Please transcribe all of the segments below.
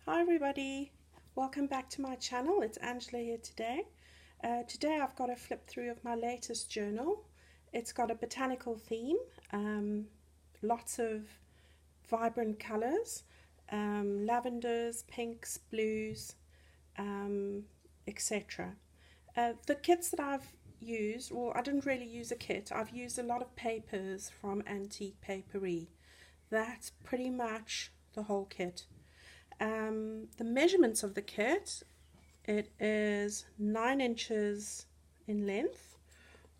Hi everybody, welcome back to my channel. It's Angela here today. Today I've got a flip through of my latest journal. It's got a botanical theme, lots of vibrant colours, lavenders, pinks, blues, etc. The kits that I've used, well, I didn't really use a kit. I've used a lot of papers from Antique Paperie. That's pretty much the whole kit. The measurements of the kit, it is 9 inches in length,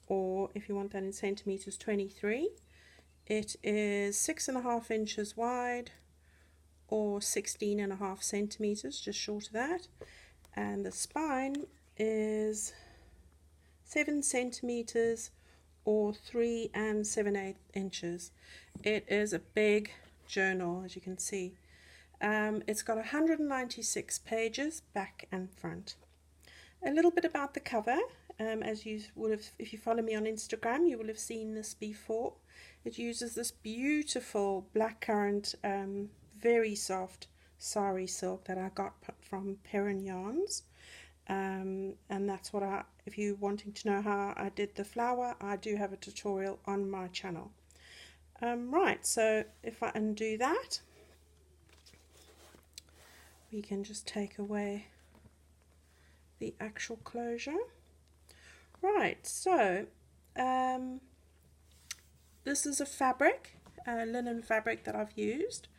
or if you want that in centimeters, 23. It is 6.5 inches wide, or 16.5 centimeters, just short of that. And the spine is 7 centimeters, or 3 7/8 inches. It is a big journal, as you can see. It's got 196 pages, back and front. A little bit about the cover. As you would have, if you follow me on Instagram, you will have seen this before. It uses this beautiful blackcurrant, very soft sari silk that I got from Perrin Yarns. And that's what if you're wanting to know how I did the flower, I do have a tutorial on my channel. Right, so if I undo that, we can just take away the actual closure. Right, so this is a fabric, linen fabric that I've used.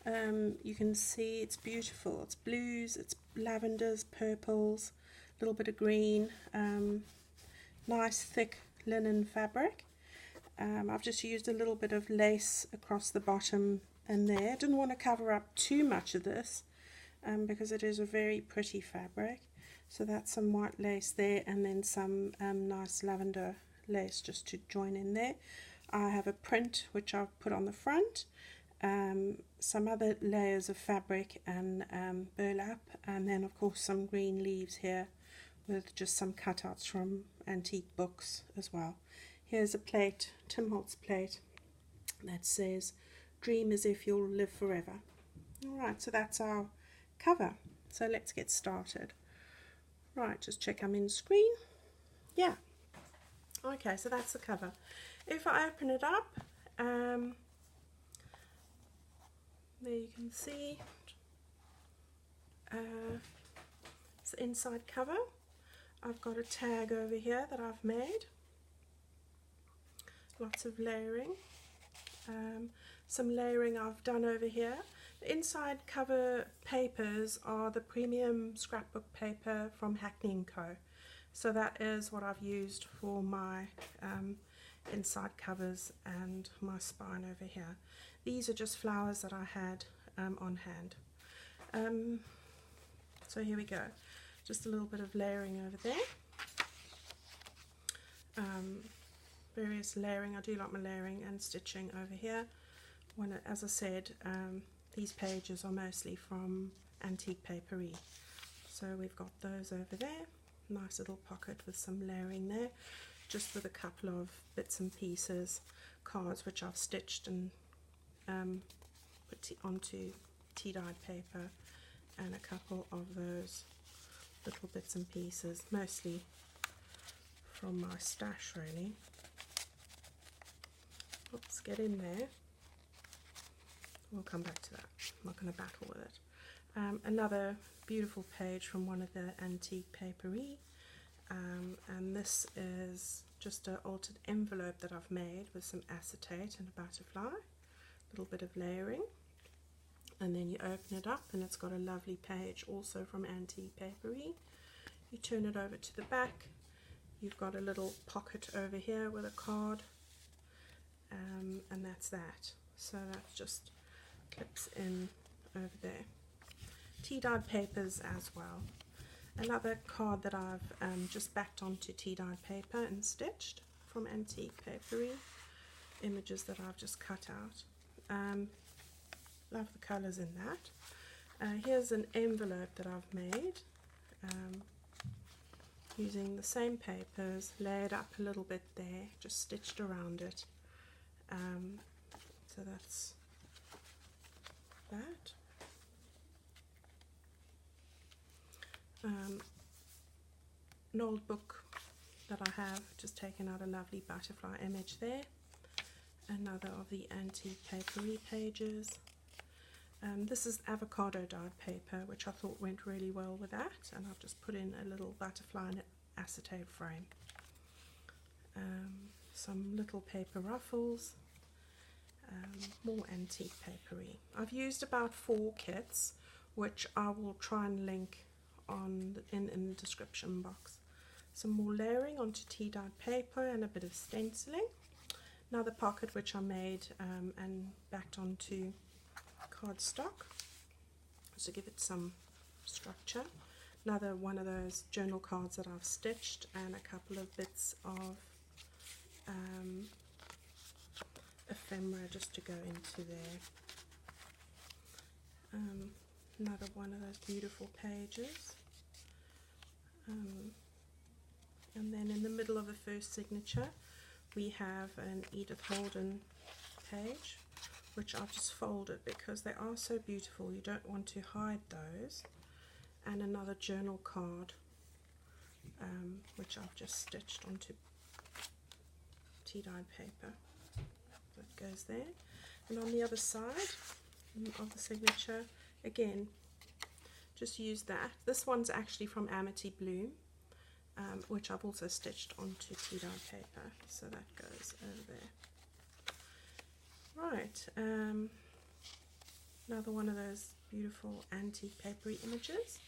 You can see it's beautiful. It's blues, it's lavenders, purples, a little bit of green, nice thick linen fabric. I've just used a little bit of lace across the bottom and there. I didn't want to cover up too much of this, because it is a very pretty fabric. So that's some white lace there, and then some nice lavender lace just to join in there. I have a print which I've put on the front, some other layers of fabric and burlap, and then of course some green leaves here with just some cutouts from antique books as well. Here's a plate, Tim Holtz plate, that says, "Dream as if you'll live forever." Alright, so that's our cover. So let's get started. Right, just check I'm in screen. Yeah. Okay, so that's the cover. If I open it up, there you can see it's the inside cover. I've got a tag over here that I've made. Lots of layering. Some layering I've done over here. The inside cover papers are the premium scrapbook paper from Hackney & Co. So that is what I've used for my inside covers and my spine over here. These are just flowers that I had on hand. So here we go. Just a little bit of layering over there. Various layering. I do like my layering and stitching over here. As I said, these pages are mostly from Antique Paperie. So we've got those over there. Nice little pocket with some layering there, just with a couple of bits and pieces, cards which I've stitched and put onto tea-dyed paper, and a couple of those little bits and pieces, mostly from my stash really. Let's get in there. We'll come back to that. I'm not going to battle with it. Another beautiful page from one of the Antique Paperie, and this is just an altered envelope that I've made with some acetate and a butterfly, a little bit of layering, and then you open it up and it's got a lovely page also from Antique Paperie. You turn it over to the back, you've got a little pocket over here with a card, and that's that. So that's just clips in over there. Tea-dyed papers as well. Another card that I've just backed onto tea-dyed paper and stitched from Antique Paperie. Images that I've just cut out. Love the colours in that. Here's an envelope that I've made using the same papers, layered up a little bit there, just stitched around it. So that's that. An old book that I have, just taken out a lovely butterfly image there. Another of the Antique Paperie pages. This is avocado dyed paper, which I thought went really well with that, and I've just put in a little butterfly in an acetate frame. Some little paper ruffles, more Antique Paperie. I've used about 4 kits, which I will try and link on in the description box. Some more layering onto tea-dyed paper and a bit of stenciling. Another pocket which I made and backed onto cardstock to give it some structure. Another one of those journal cards that I've stitched, and a couple of bits of ephemera just to go into there. Another one of those beautiful pages. And then in the middle of the first signature we have an Edith Holden page, which I've just folded because they are so beautiful, you don't want to hide those. And another journal card, which I've just stitched onto tea-dyed paper. That goes there. And on the other side of the signature, again, just use that. This one's actually from Amity Bloom, which I've also stitched onto tea-dyed paper, so that goes over there. Right, another one of those beautiful Antique Paperie images,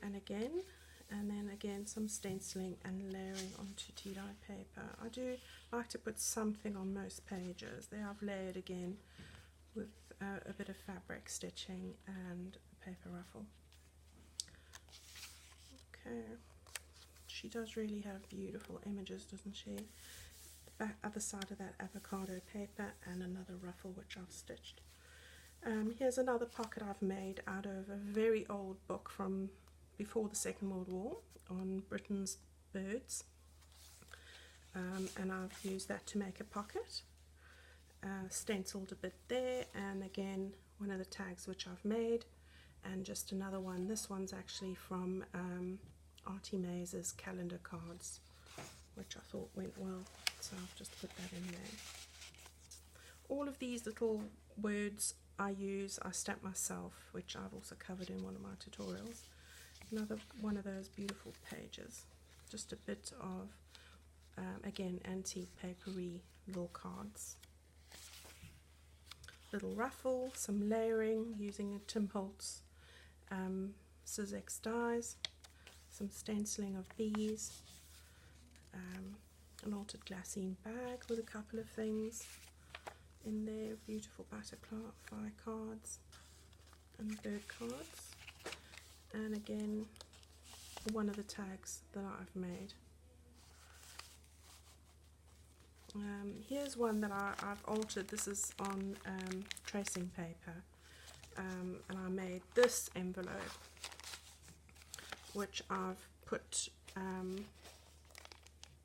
and then again some stenciling and layering onto tea-dyed paper. I do like to put something on most pages. There I've layered again with a bit of fabric stitching and a paper ruffle. Okay, she does really have beautiful images, doesn't she? The other side of that avocado paper, and another ruffle which I've stitched. Here's another pocket I've made out of a very old book from before the Second World War on Britain's birds, and I've used that to make a pocket. Stenciled a bit there, and again one of the tags which I've made, and just another one. This one's actually from Artie Maze's calendar cards, which I thought went well, so I've just put that in there. All of these little words I stamp myself, which I've also covered in one of my tutorials. Another one of those beautiful pages, just a bit of again Antique Paperie little cards. Little ruffle, some layering using a Tim Holtz Sizzix dies, some stenciling of bees, an altered glassine bag with a couple of things in there, beautiful butterfly cards and bird cards, and again one of the tags that I've made. Here's one that I've altered. This is on tracing paper, and I made this envelope, which I've put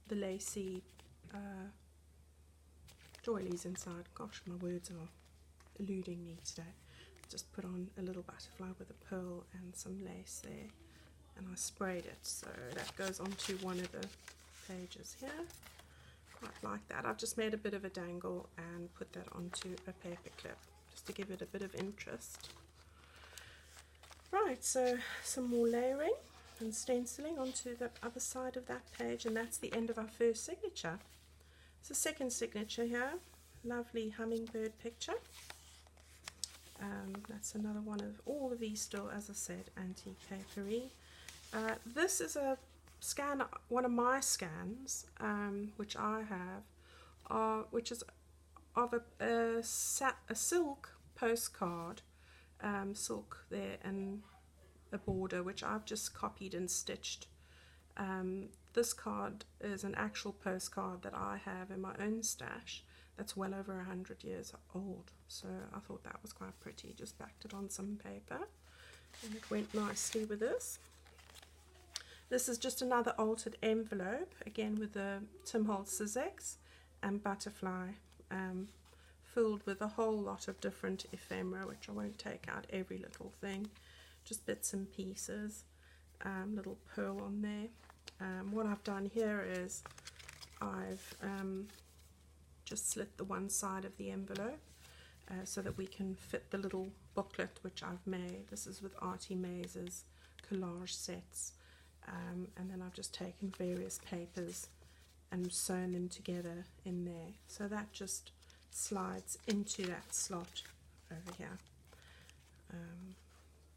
the lacy doilies inside. Gosh, my words are eluding me today. Just put on a little butterfly with a pearl and some lace there, and I sprayed it, so that goes onto one of the pages here. Quite like that. I've just made a bit of a dangle and put that onto a paper clip just to give it a bit of interest. Right, so some more layering and stenciling onto the other side of that page, and that's the end of our first signature. It's the second signature here, lovely hummingbird picture. That's another one of all of these, still, as I said, Antique Paperie. This is a scan, one of my scans, which I have, which is of a silk postcard, silk there and a border, which I've just copied and stitched. This card is an actual postcard that I have in my own stash that's well over 100 years old, so I thought that was quite pretty. Just backed it on some paper and it went nicely with this. This is just another altered envelope, again with the Tim Holtz Sizzix and butterfly, filled with a whole lot of different ephemera, which I won't take out every little thing, just bits and pieces. little pearl on there. What I've done here is I've just slit the one side of the envelope so that we can fit the little booklet which I've made. This is with Artie Maze's collage sets, and then I've just taken various papers and sewn them together in there, so that just slides into that slot over here,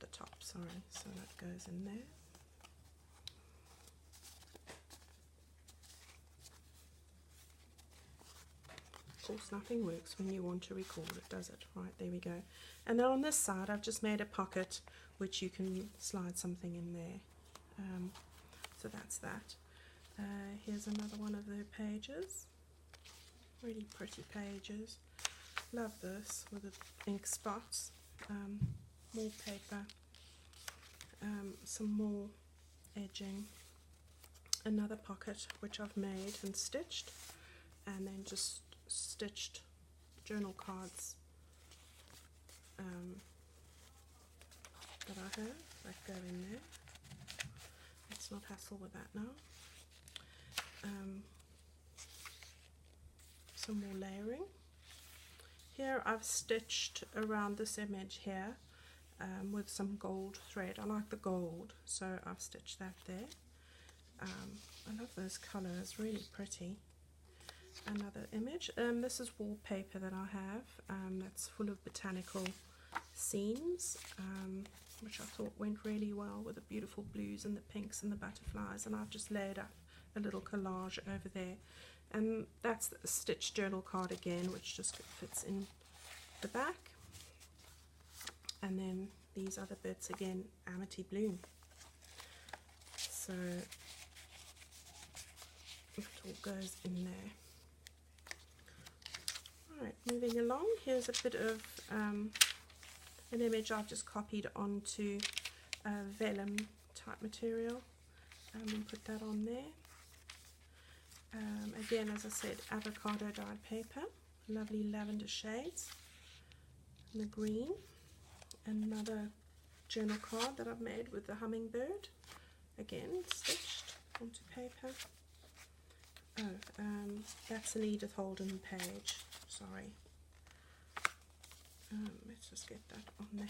the top, sorry, so that goes in there. Of course, nothing works when you want to record it, does it? Right, there we go. And then on this side I've just made a pocket which you can slide something in there, so that's that. Here's another one of their pages, really pretty pages. Love this with the ink spots. More paper, some more edging, another pocket which I've made and stitched, and then just stitched journal cards that I have that go in there. Let's not hassle with that now. Some more layering. Here I've stitched around this image here with some gold thread. I like the gold, so I've stitched that there. I love those colours, really pretty. Another image. This is wallpaper that I have that's full of botanical scenes, which I thought went really well with the beautiful blues and the pinks and the butterflies, and I've just laid up a little collage over there. And that's the stitched journal card again, which just fits in the back. And then these other bits again, Amity Bloom. So it all goes in there. Alright, moving along, here's a bit of an image I've just copied onto vellum type material and put that on there. Again, as I said, avocado dyed paper, lovely lavender shades, and the green. Another journal card that I've made with the hummingbird, again stitched onto paper. Oh, that's an Edith Holden page, sorry. Let's just get that on there.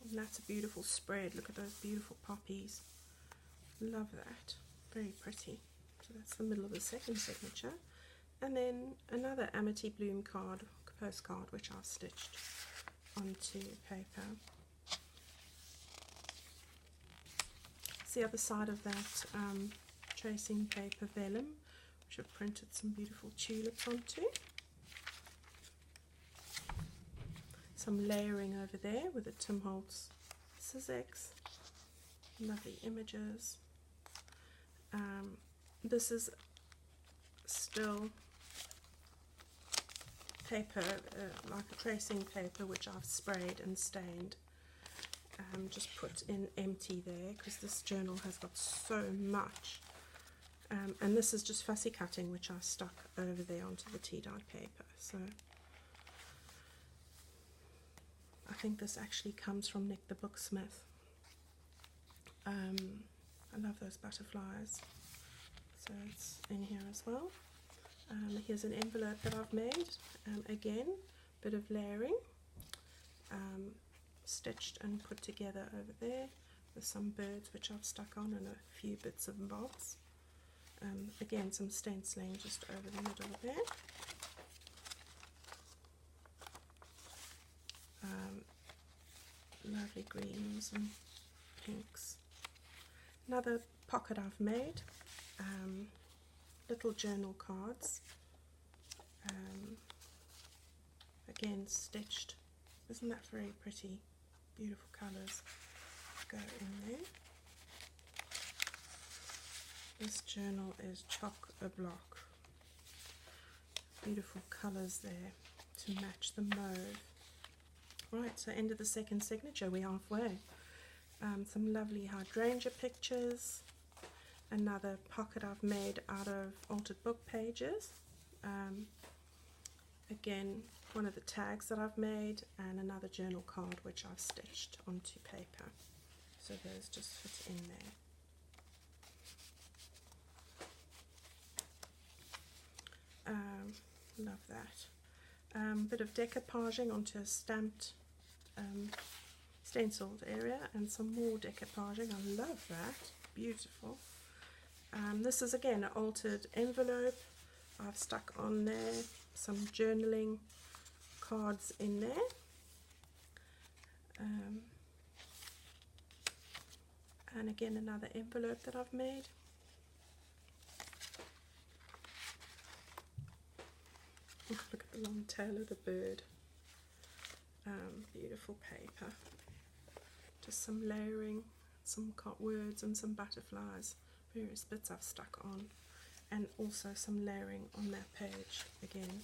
And that's a beautiful spread, look at those beautiful poppies. Love that, very pretty. So that's the middle of the second signature. And then another Amity Bloom card, postcard, which I've stitched onto paper. It's the other side of that tracing paper vellum, which I've printed some beautiful tulips onto. Some layering over there with the Tim Holtz Sizzix. Lovely images. This is still paper, like a tracing paper, which I've sprayed and stained. Just put in empty there because this journal has got so much. And this is just fussy cutting, which I stuck over there onto the tea-dyed paper. So I think this actually comes from Nick the Booksmith. I love those butterflies, so it's in here as well. Here's an envelope that I've made, again, bit of layering, stitched and put together over there with some birds which I've stuck on and a few bits and bobs. Again, some stenciling just over the middle there. Lovely greens and pinks. Another pocket I've made, little journal cards, again stitched. Isn't that very pretty? Beautiful colours go in there. This journal is chock-a-block. Beautiful colours there to match the mauve. Right, so end of the second signature, we're halfway. Some lovely hydrangea pictures. Another pocket I've made out of altered book pages. Again, one of the tags that I've made, and another journal card which I've stitched onto paper. so those just fit in there. Love that. Bit of decoupaging onto a stamped stenciled area, and some more decoupaging. I love that. Beautiful. This is again an altered envelope. I've stuck on there some journaling cards in there. And again another envelope that I've made. Look at the long tail of the bird. Beautiful paper. Just some layering, some words and some butterflies. Various bits I've stuck on. And also some layering on that page again.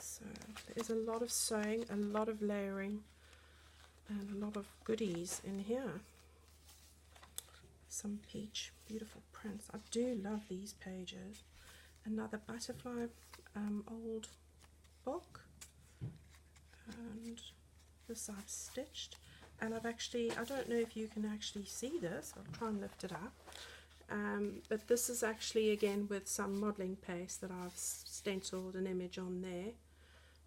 So there's a lot of sewing, a lot of layering, and a lot of goodies in here. Some peach, beautiful prints. I do love these pages. Another butterfly old book, and this I've stitched, and I've actually, I don't know if you can actually see this, I'll try and lift it up, but this is actually again with some modelling paste that I've stenciled an image on there.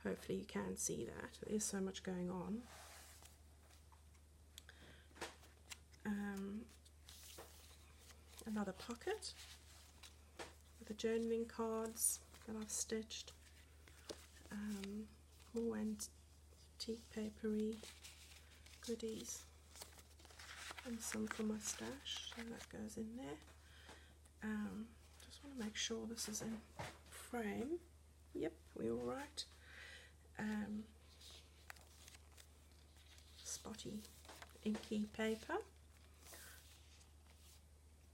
Hopefully you can see that. There's so much going on. Another pocket with the journaling cards that I've stitched. More Antique Paperie goodies, and some for my stash, so that goes in there. Just want to make sure this is in frame. Yep, we're all right. Spotty inky paper,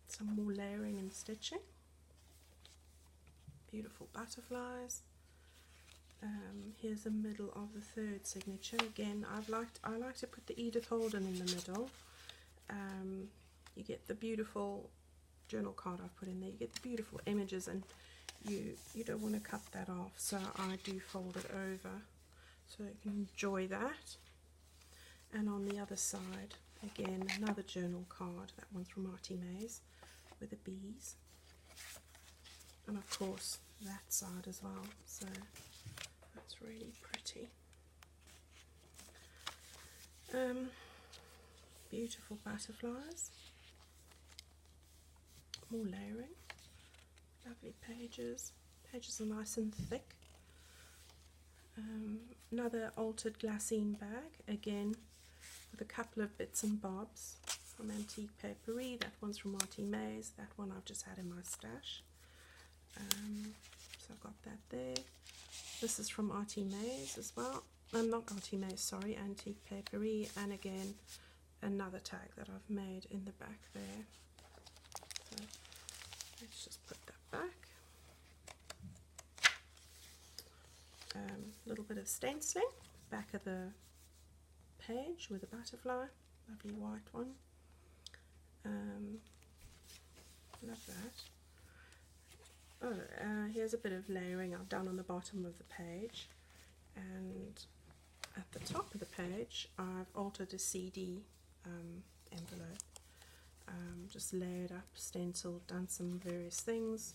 some more layering and stitching, beautiful butterflies. Here's the middle of the third signature. Again, I like to put the Edith Holden in the middle. You get the beautiful journal card I've put in there. You get the beautiful images, and you don't want to cut that off, so I do fold it over so you can enjoy that. And on the other side, again, another journal card. That one's from Artie Mays with the bees, and of course that side as well. So that's really pretty. Beautiful butterflies, more layering, lovely pages. Pages are nice and thick. Another altered glassine bag, again with a couple of bits and bobs from Antique Paperie. That one's from Artie Mays. That one I've just had in my stash. So I've got that there. This is from Artie Mays as well. Not Artie Mays, sorry, Antique Paperie. And again, another tag that I've made in the back there. So let's just put that back. Little bit of stenciling, back of the page with a butterfly, lovely white one. Love that. Oh, here's a bit of layering I've done on the bottom of the page, and at the top of the page I've altered a CD envelope. Just layered up, stenciled, done some various things,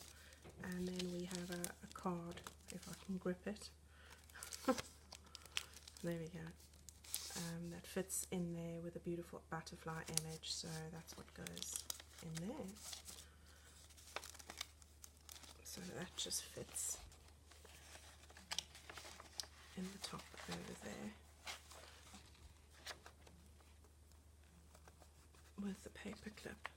and then we have a card, if I can grip it. There we go. That fits in there with a beautiful butterfly image, so that's what goes in there. So that just fits in the top over there with the paper clip.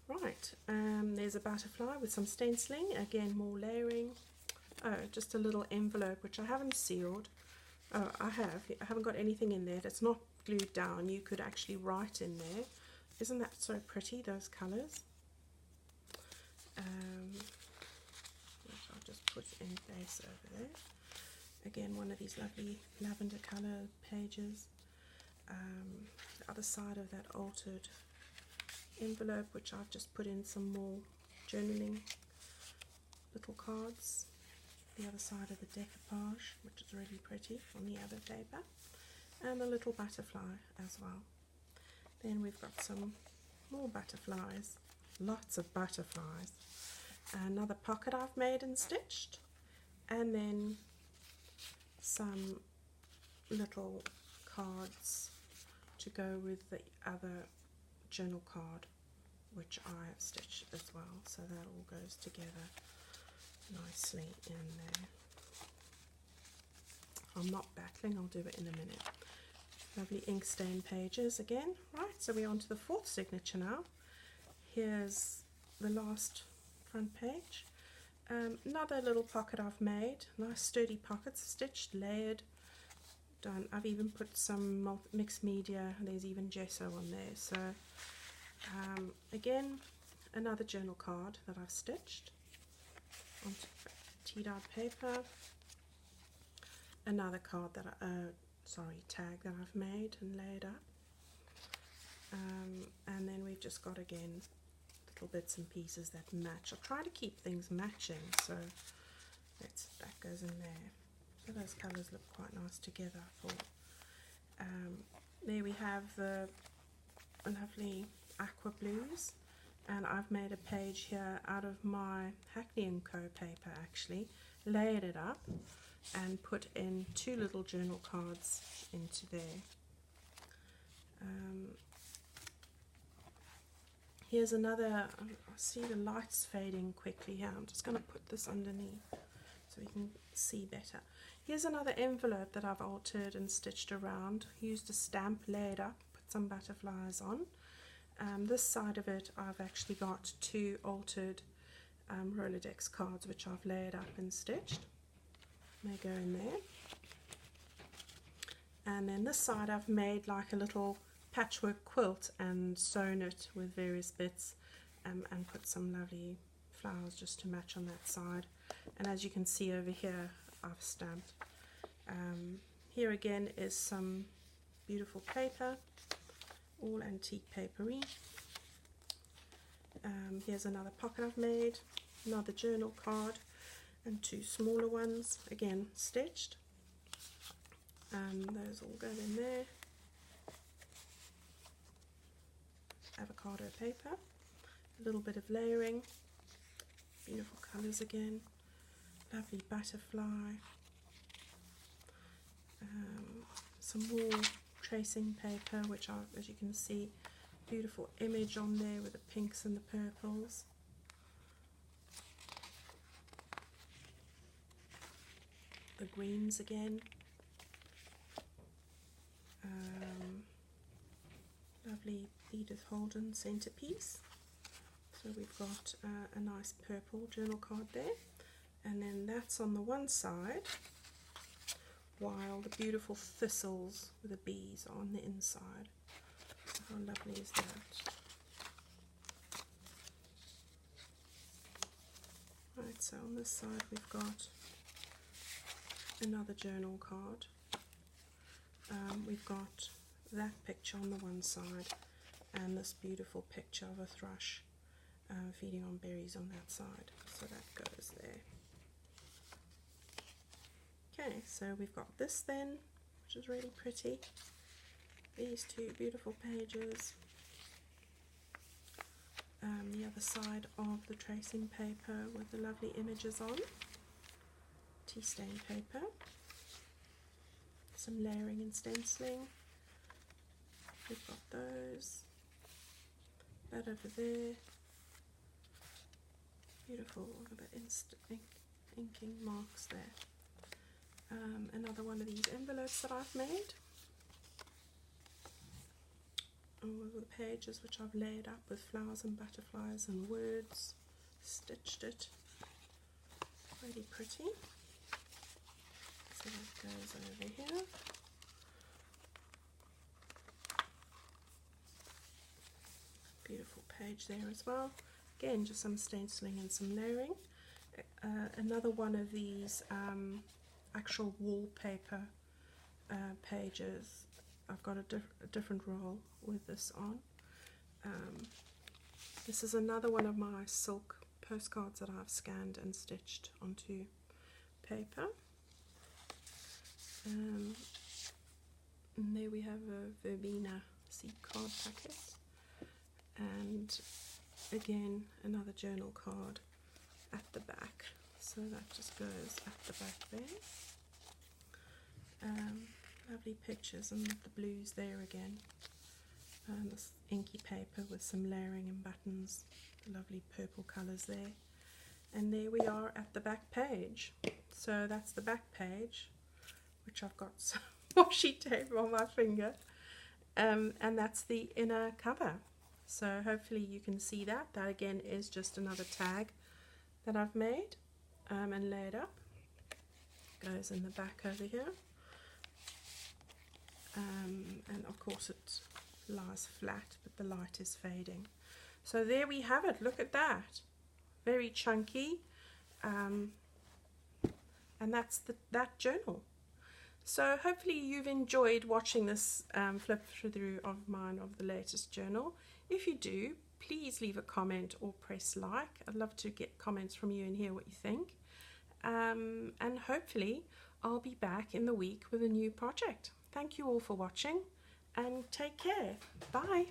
Right, there's a butterfly with some stenciling, again more layering. Oh, just a little envelope which I haven't sealed. Oh, I haven't got anything in there. It's not glued down. You could actually write in there. Isn't that so pretty, those colours? I'll just put in place over there. Again, one of these lovely lavender colour pages. The other side of that altered envelope, which I've just put in some more journaling little cards. The other side of the decoupage, which is really pretty on the other paper, and a little butterfly as well. Then we've got some more butterflies, lots of butterflies. Another pocket I've made and stitched, and then some little cards to go with the other journal card, which I have stitched as well, so that all goes together nicely in there. I'm not battling, I'll do it in a minute. Lovely ink stain pages again. Right, so we're on to the fourth signature now. Here's the last front page. Another little pocket I've made, nice sturdy pockets, stitched, layered, done. I've even put some mixed media, there's even gesso on there. So again, another journal card that I've stitched onto tea-dyed paper. Another card that tag that I've made and laid up. And then we've just got again little bits and pieces that match. I try to keep things matching, so that goes in there. So those colours look quite nice together, I thought. There we have the lovely aqua blues, and I've made a page here out of my Hackney & Co paper, actually, layered it up and put in two little journal cards into there. Here's another, I see the lights fading quickly here. I'm just going to put this underneath so we can see better. Here's another envelope that I've altered and stitched around. Used a stamp, laid up, put some butterflies on. This side of it I've actually got two altered Rolodex cards which I've laid up and stitched. They go in there. And then this side I've made like a little patchwork quilt and sewn it with various bits and put some lovely flowers just to match on that side. And as you can see over here, I've stamped. Here again is some beautiful paper, all Antique Paperie. Here's another pocket I've made, another journal card, and two smaller ones, again stitched. Those all go in there. Avocado paper, a little bit of layering, beautiful colours again, lovely butterfly, some more tracing paper, which are, as you can see, beautiful image on there with the pinks and the purples. The greens again. Lovely Edith Holden centerpiece. So we've got a nice purple journal card there, and then that's on the one side, while the beautiful thistles with the bees are on the inside. So how lovely is that? Right, so on this side we've got another journal card. We've got that picture on the one side and this beautiful picture of a thrush feeding on berries on that side, so that goes there. Okay, so we've got this then, which is really pretty, these two beautiful pages, the other side of the tracing paper with the lovely images on, tea stain paper, some layering and stenciling. We've got those, that over there, beautiful, look at the inking marks there. Another one of these envelopes that I've made, all the pages which I've laid up with flowers and butterflies and words, stitched it, really pretty. So that goes over here. Beautiful page there as well. Again, just some stenciling and some layering. Another one of these actual wallpaper pages. I've got a different roll with this on. This is another one of my silk postcards that I've scanned and stitched onto paper. And there we have a verbena See, card packets. And again, another journal card at the back. So that just goes at the back there. Lovely pictures and the blues there again. And this inky paper with some layering and buttons. Lovely purple colours there. And there we are at the back page. So that's the back page, which I've got some washi tape on my finger. And that's the inner cover. So hopefully you can see that. That again is just another tag that I've made and laid up. Goes in the back over here. And of course it lies flat, but the light is fading. So there we have it. Look at that. Very chunky. And that's that journal. So hopefully you've enjoyed watching this flip through of mine of the latest journal. If you do, please leave a comment or press like. I'd love to get comments from you and hear what you think. And hopefully I'll be back in the week with a new project. Thank you all for watching and take care. Bye.